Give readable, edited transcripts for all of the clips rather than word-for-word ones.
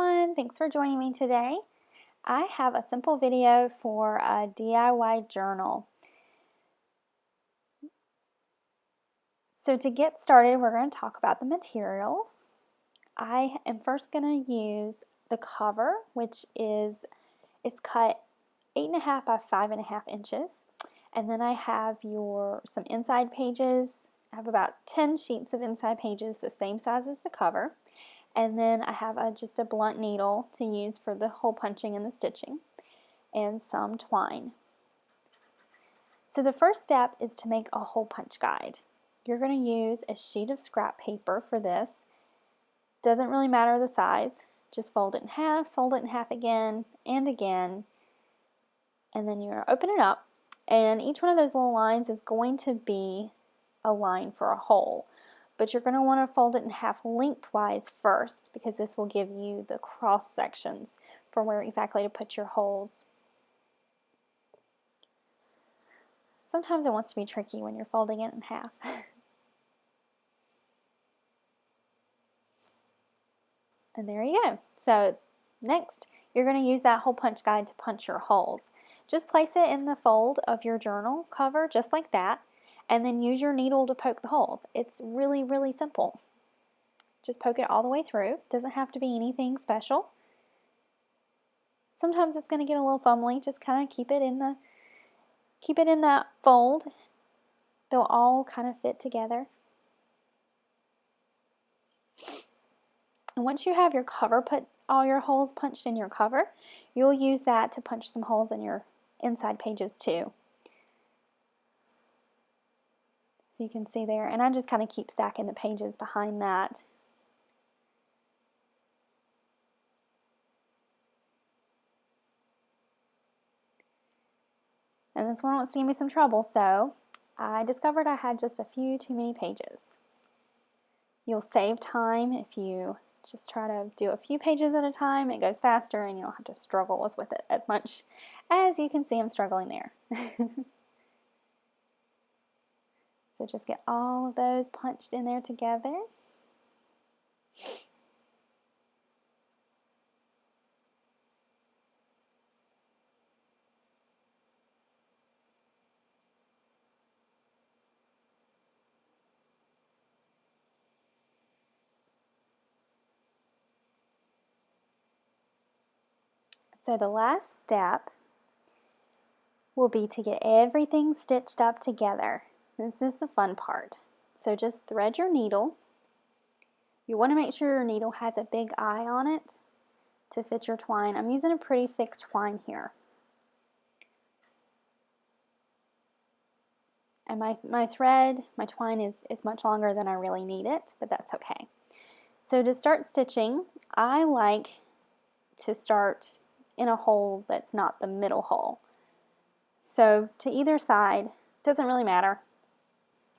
everyone, thanks for joining me today. I have a simple video for a DIY journal. So to get started, we're going to talk about the materials. I am first going to use the cover, which is, it's cut 8.5 by 5.5 inches. And then I have some inside pages. I have about 10 sheets of inside pages, the same size as the cover. And then I have just a blunt needle to use for the hole punching and the stitching, and some twine. So the first step is to make a hole punch guide. You're going to use a sheet of scrap paper for this. Doesn't really matter the size. Just fold it in half again and again, and then you're going to open it up, and each one of those little lines is going to be a line for a hole. But you're going to want to fold it in half lengthwise first, because this will give you the cross sections for where exactly to put your holes. Sometimes it wants to be tricky when you're folding it in half. And there you go. So next, you're going to use that hole punch guide to punch your holes. Just place it in the fold of your journal cover, just like that, and then use your needle to poke the holes. It's really, really simple. Just poke it all the way through. Doesn't have to be anything special. Sometimes it's going to get a little fumbly. Just kind of keep it in that fold. They'll all kind of fit together. And once you have your cover, put all your holes punched in your cover, you'll use that to punch some holes in your inside pages too. So you can see there, and I just kind of keep stacking the pages behind that. And this one wants to give me some trouble, so I discovered I had just a few too many pages. You'll save time if you just try to do a few pages at a time. It goes faster and you don't have to struggle with it as much. As you can see, I'm struggling there. So just get all of those punched in there together. So the last step will be to get everything stitched up together. This is the fun part. So just thread your needle. You want to make sure your needle has a big eye on it to fit your twine. I'm using a pretty thick twine here. And my twine is much longer than I really need it, but that's okay. So to start stitching, I like to start in a hole that's not the middle hole. So to either side, doesn't really matter.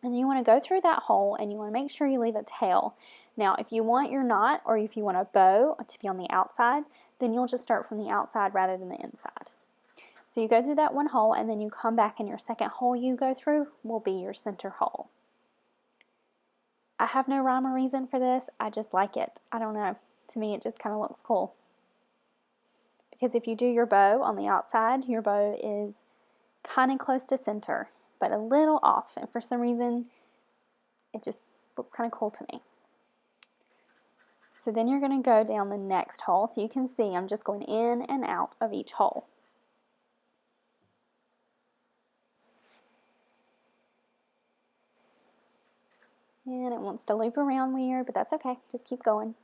And you want to go through that hole and you want to make sure you leave a tail. Now, if you want your knot or if you want a bow to be on the outside, then you'll just start from the outside rather than the inside. So you go through that one hole and then you come back and your second hole you go through will be your center hole. I have no rhyme or reason for this. I just like it. I don't know. To me, it just kind of looks cool. Because if you do your bow on the outside, your bow is kind of close to center, but a little off. And for some reason, it just looks kind of cool to me. So then you're going to go down the next hole. So you can see I'm just going in and out of each hole. And it wants to loop around weird, but that's okay. Just keep going.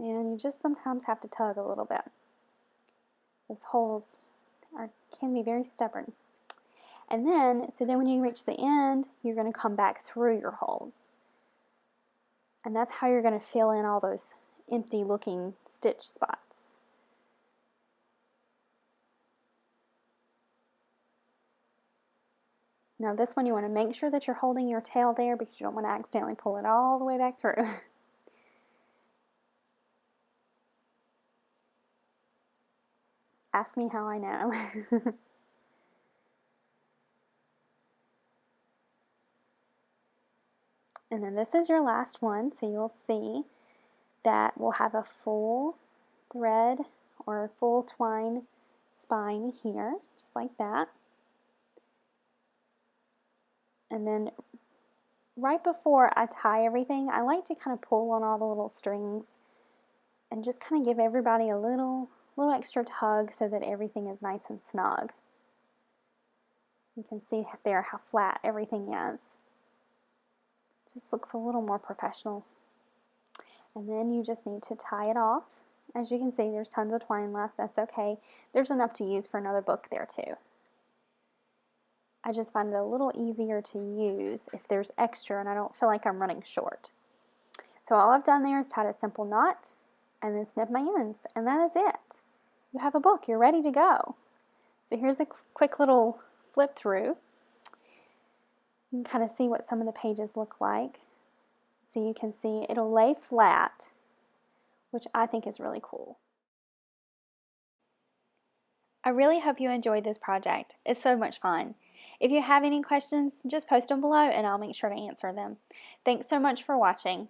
And you just sometimes have to tug a little bit. Those holes can be very stubborn. And then, so then when you reach the end, you're going to come back through your holes. And that's how you're going to fill in all those empty looking stitch spots. Now this one you want to make sure that you're holding your tail there because you don't want to accidentally pull it all the way back through. Ask me how I know. And then this is your last one, so you'll see that we'll have a full thread or full twine spine here, just like that. And then right before I tie everything, I like to kind of pull on all the little strings and just kind of give everybody a little extra tug so that everything is nice and snug. You can see there how flat everything is. Just looks a little more professional. And then you just need to tie it off. As you can see, there's tons of twine left. That's okay. There's enough to use for another book there too. I just find it a little easier to use if there's extra and I don't feel like I'm running short. So all I've done there is tied a simple knot and then snip my ends, and that is it. You have a book. You're ready to go. So here's a quick little flip through. You can kind of see what some of the pages look like. So you can see it'll lay flat, which I think is really cool. I really hope you enjoyed this project. It's so much fun. If you have any questions, just post them below and I'll make sure to answer them. Thanks so much for watching.